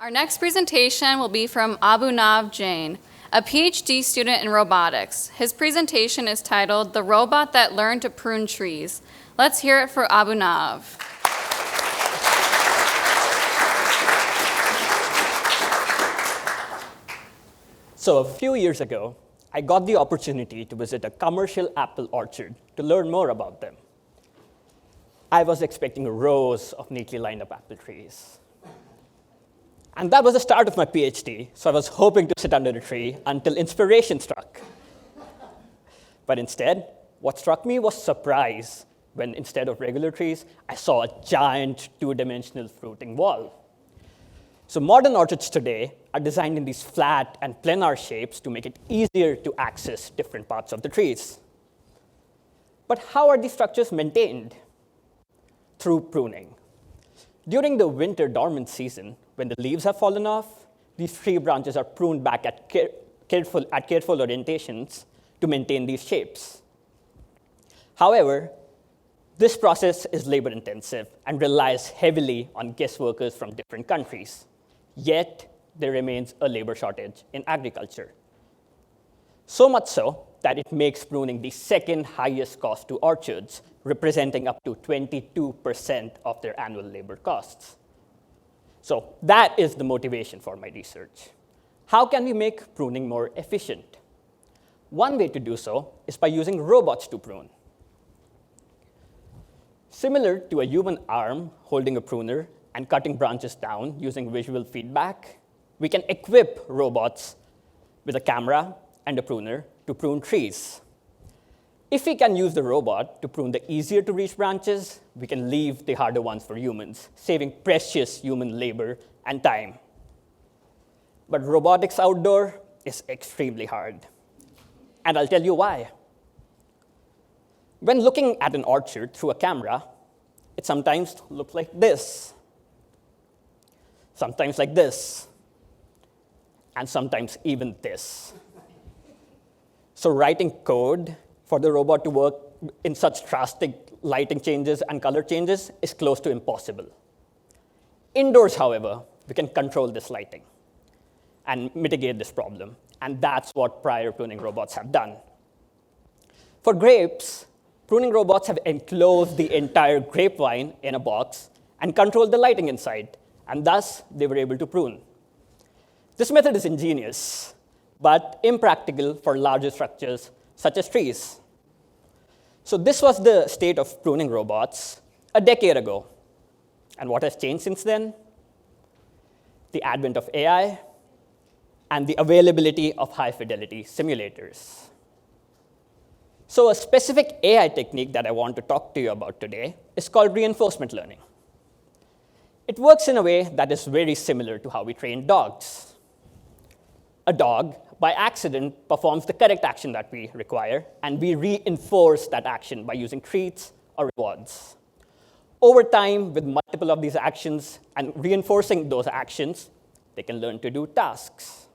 Our next presentation will be from Abhinav Jain, a Ph.D. student in robotics. His presentation is titled, "The Robot That Learned to Prune Trees." Let's hear it for Abhinav. So a few years ago, I got the opportunity to visit a commercial apple orchard to learn more about them. I was expecting rows of neatly lined up apple trees. And that was the start of my PhD, so I was hoping to sit under a tree until inspiration struck. But instead, what struck me was surprise when instead of regular trees, I saw a giant two-dimensional fruiting wall. So modern orchards today are designed in these flat and planar shapes to make it easier to access different parts of the trees. But how are these structures maintained? Through pruning. During the winter dormant season, when the leaves have fallen off, these tree branches are pruned back at careful orientations to maintain these shapes. However, this process is labor-intensive and relies heavily on guest workers from different countries. Yet, there remains a labor shortage in agriculture. So much so that it makes pruning the second highest cost to orchards, representing up to 22% of their annual labor costs. So that is the motivation for my research. How can we make pruning more efficient? One way to do so is by using robots to prune. Similar to a human arm holding a pruner and cutting branches down using visual feedback, we can equip robots with a camera and a pruner to prune trees. If we can use the robot to prune the easier-to-reach branches, we can leave the harder ones for humans, saving precious human labor and time. But robotics outdoor is extremely hard. And I'll tell you why. When looking at an orchard through a camera, it sometimes looks like this, sometimes like this, and sometimes even this. So writing code for the robot to work in such drastic lighting changes and color changes is close to impossible. Indoors, however, we can control this lighting and mitigate this problem, and that's what prior pruning robots have done. For grapes, pruning robots have enclosed the entire grapevine in a box and controlled the lighting inside, and thus they were able to prune. This method is ingenious, but impractical for larger structures such as trees. So this was the state of pruning robots a decade ago. And what has changed since then? The advent of AI and the availability of high-fidelity simulators. So a specific AI technique that I want to talk to you about today is called reinforcement learning. It works in a way that is very similar to how we train dogs. A dog, by accident, performs the correct action that we require, and we reinforce that action by using treats or rewards. Over time, with multiple of these actions and reinforcing those actions, they can learn to do tasks.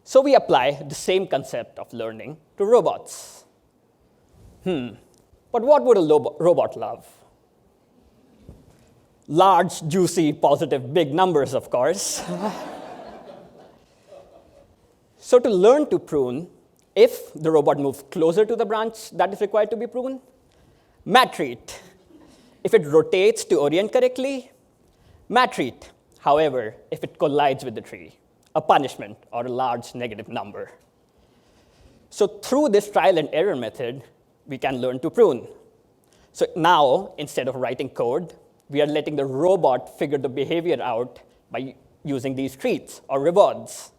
So we apply the same concept of learning to robots. But what would a robot love? Large, juicy, positive, big numbers, of course. So to learn to prune, if the robot moves closer to the branch that is required to be pruned, mad treat. If it rotates to orient correctly, mad treat. However, if it collides with the tree, a punishment or a large negative number. So through this trial and error method, we can learn to prune. So now, instead of writing code, we are letting the robot figure the behavior out by using these treats or rewards.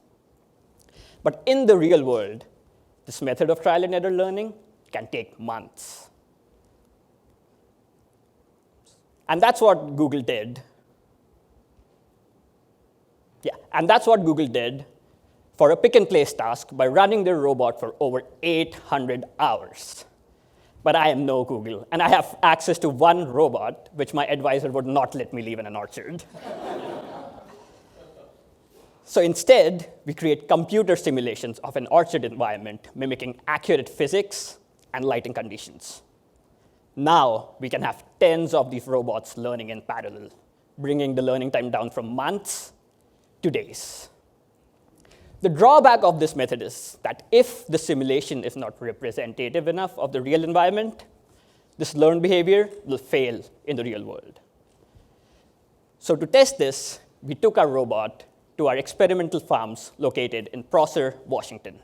But in the real world, this method of trial and error learning can take months. And that's what Google did. And that's what Google did for a pick-and-place task by running their robot for over 800 hours. But I am no Google, and I have access to one robot, which my advisor would not let me leave in an orchard. So instead, we create computer simulations of an orchard environment mimicking accurate physics and lighting conditions. Now, we can have tens of these robots learning in parallel, bringing the learning time down from months to days. The drawback of this method is that if the simulation is not representative enough of the real environment, this learned behavior will fail in the real world. So to test this, we took our robot to our experimental farms located in Prosser, Washington.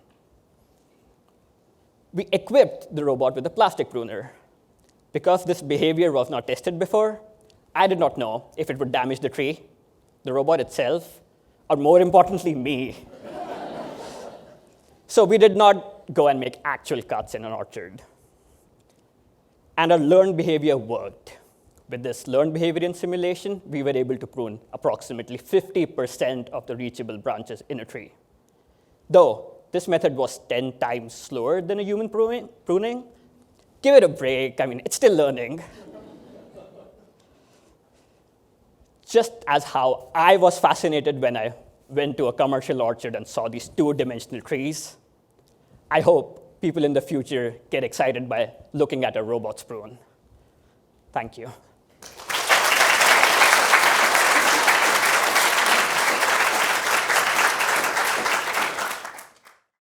We equipped the robot with a plastic pruner. Because this behavior was not tested before, I did not know if it would damage the tree, the robot itself, or more importantly, me. So we did not go and make actual cuts in an orchard. And our learned behavior worked. With this learned behavior in simulation, we were able to prune approximately 50% of the reachable branches in a tree. Though this method was 10 times slower than a human pruning, give it a break. I mean, it's still learning. Just as how I was fascinated when I went to a commercial orchard and saw these two-dimensional trees, I hope people in the future get excited by looking at a robot's prune. Thank you.